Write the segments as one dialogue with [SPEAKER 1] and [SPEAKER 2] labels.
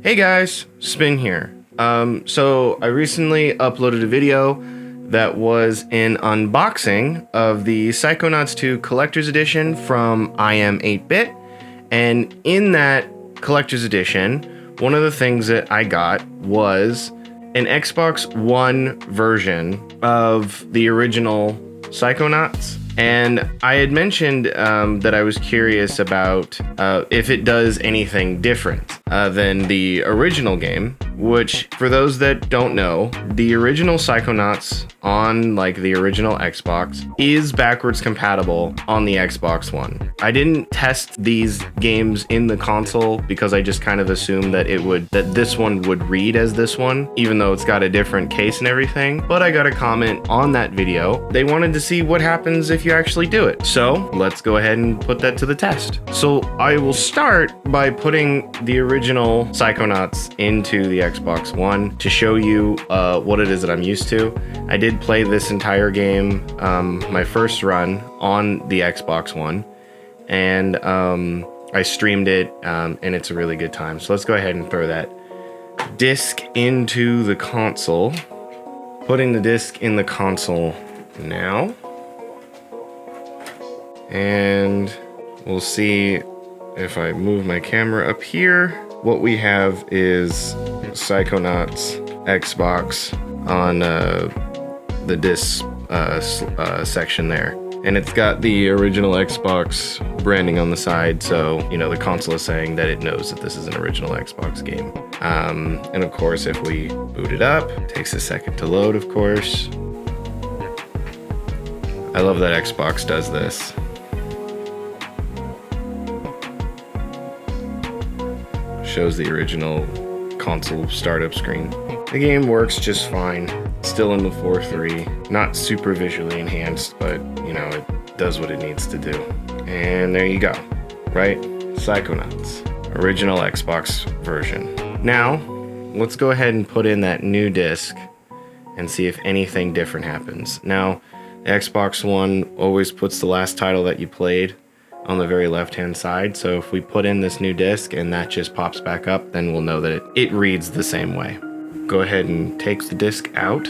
[SPEAKER 1] Hey guys, Spin here. So I recently uploaded a video that was an unboxing of the Psychonauts 2 Collector's Edition from I Am 8-Bit, and in that Collector's Edition, one of the things that I got was an Xbox One version of the original Psychonauts. And I had mentioned that I was curious about if it does anything different than the original game, which, for those that don't know, the original Psychonauts on like the original Xbox is backwards compatible on the Xbox One. I didn't test these games in the console because I just kind of assumed that this one would read as this one, even though it's got a different case and everything. But I got a comment on that video. They wanted to see what happens if you actually do it. So let's go ahead and put that to the test. So I will start by putting the original Psychonauts into the Xbox One to show you what it is that I'm used to. I did play this entire game, my first run, on the Xbox One, and I streamed it, and it's a really good time. So let's go ahead and throw that disc into the console. Putting the disc in the console now. And we'll see if I move my camera up here. What we have is Psychonauts Xbox on the disc section there. And it's got the original Xbox branding on the side, so, you know, the console is saying that it knows that this is an original Xbox game. And of course, if we boot it up, it takes a second to load, of course. I love that Xbox does this. Shows the original console startup screen. The game works just fine. Still in the 4.3. Not super visually enhanced, but you know, it does what it needs to do. And there you go, right? Psychonauts, original Xbox version. Now, let's go ahead and put in that new disc and see if anything different happens. Now, the Xbox One always puts the last title that you played on the very left-hand side. So if we put in this new disc and that just pops back up, then we'll know that it reads the same way. Go ahead and take the disc out.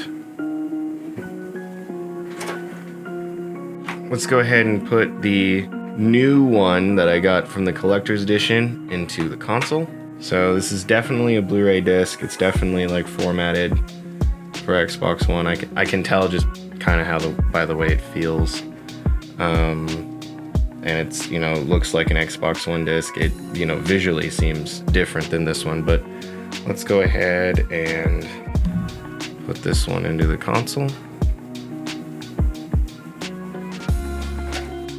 [SPEAKER 1] Let's go ahead and put the new one that I got from the Collector's Edition into the console. So this is definitely a Blu-ray disc. It's definitely like formatted for Xbox One. I can tell just kind of by the way it feels. And it's, you know, looks like an Xbox One disc. It, you know, visually seems different than this one, but let's go ahead and put this one into the console.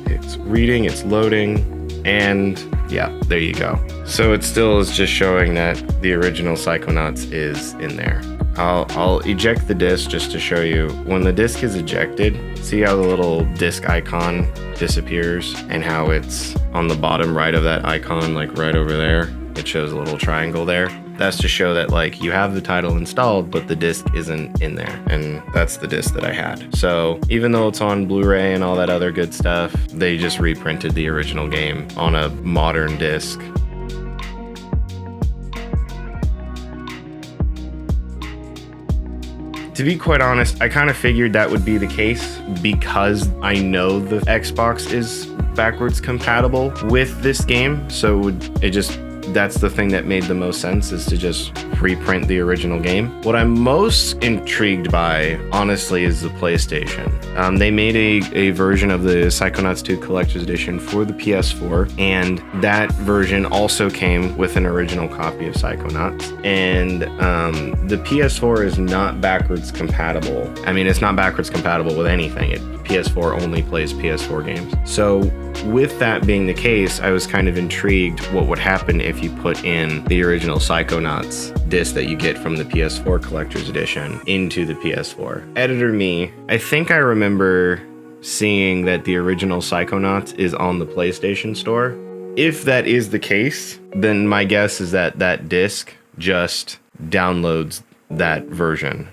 [SPEAKER 1] It's reading, it's loading, and yeah, there you go. So it still is just showing that the original Psychonauts is in there. I'll eject the disc just to show you. When the disc is ejected, see how the little disc icon disappears and how it's on the bottom right of that icon, like right over there. It shows a little triangle there. That's to show that like you have the title installed, but the disc isn't in there. And that's the disc that I had. So even though it's on Blu-ray and all that other good stuff, they just reprinted the original game on a modern disc. To be quite honest, I kind of figured that would be the case because I know the Xbox is backwards compatible with this game. So that's the thing that made the most sense, is to just reprint the original game. What I'm most intrigued by, honestly, is the PlayStation. They made a version of the Psychonauts 2 Collector's Edition for the PS4, and that version also came with an original copy of Psychonauts. And the PS4 is not backwards compatible. I mean, it's not backwards compatible with anything. PS4 only plays PS4 games. So with that being the case, I was kind of intrigued what would happen if you put in the original Psychonauts disc that you get from the PS4 Collector's Edition into the PS4. Editor me, I think I remember seeing that the original Psychonauts is on the PlayStation Store. If that is the case, then my guess is that that disc just downloads that version.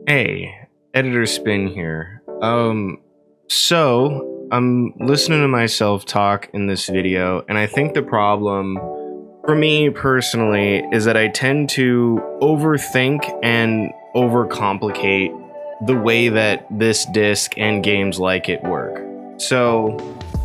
[SPEAKER 1] Hey, Editor Spin here. So I'm listening to myself talk in this video, and I think the problem for me personally is that I tend to overthink and overcomplicate the way that this disc and games like it work. So,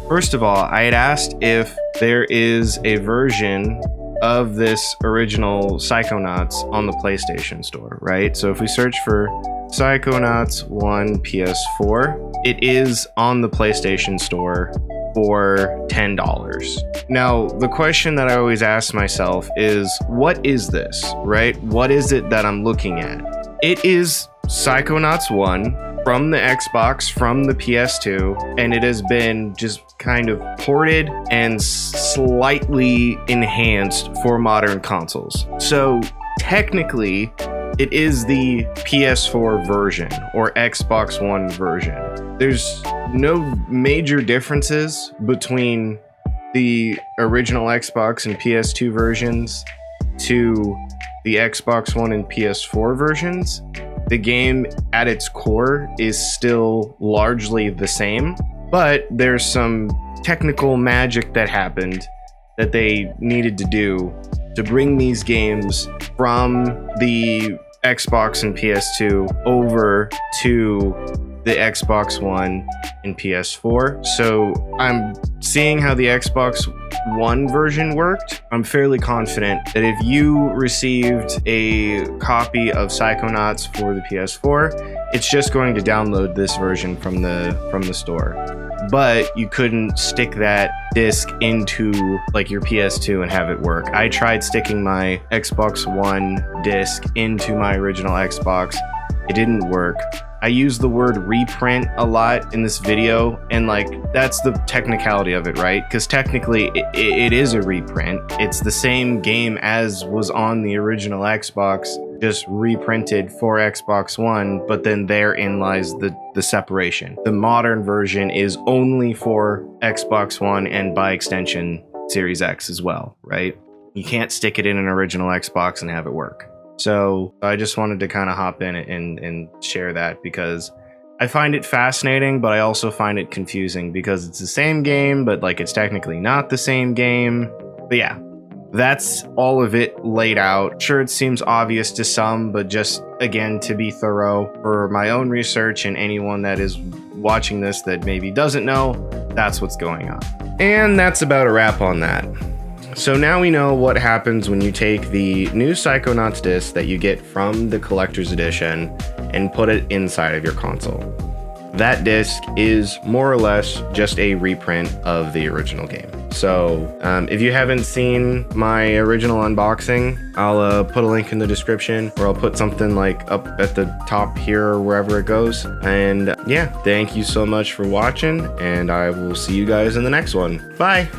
[SPEAKER 1] first of all, I had asked if there is a version of this original Psychonauts on the PlayStation Store, right? So if we search for Psychonauts 1 PS4, it is on the PlayStation Store for $10. Now, the question that I always ask myself is, what is this, right? What is it that I'm looking at? It is Psychonauts 1 from the Xbox, from the PS2, and it has been just kind of ported and slightly enhanced for modern consoles. So technically, it is the PS4 version or Xbox One version. There's no major differences between the original Xbox and PS2 versions to the Xbox One and PS4 versions. The game at its core is still largely the same, but there's some technical magic that happened that they needed to do to bring these games from the Xbox and PS2 over to the Xbox One and PS4. So I'm seeing how the Xbox One version worked. I'm fairly confident that if you received a copy of Psychonauts for the PS4, it's just going to download this version from the store. But you couldn't stick that disc into like your PS2 and have it work. I tried sticking my Xbox One disc into my original Xbox. It didn't work. I use the word reprint a lot in this video, and like that's the technicality of it, right? Because technically it is a reprint. It's the same game as was on the original Xbox, just reprinted for Xbox One, but then therein lies the separation. The modern version is only for Xbox One and by extension Series X as well, right? You can't stick it in an original Xbox and have it work. So I just wanted to kind of hop in and share that because I find it fascinating, but I also find it confusing because it's the same game, but like it's technically not the same game. But yeah, that's all of it laid out. Sure, it seems obvious to some, but just again, to be thorough for my own research and anyone that is watching this that maybe doesn't know, that's what's going on. And that's about a wrap on that. So now we know what happens when you take the new Psychonauts disc that you get from the collector's edition and put it inside of your console. That disc is more or less just a reprint of the original game. So if you haven't seen my original unboxing, I'll put a link in the description, or I'll put something like up at the top here or wherever it goes. And yeah, thank you so much for watching, and I will see you guys in the next one. Bye.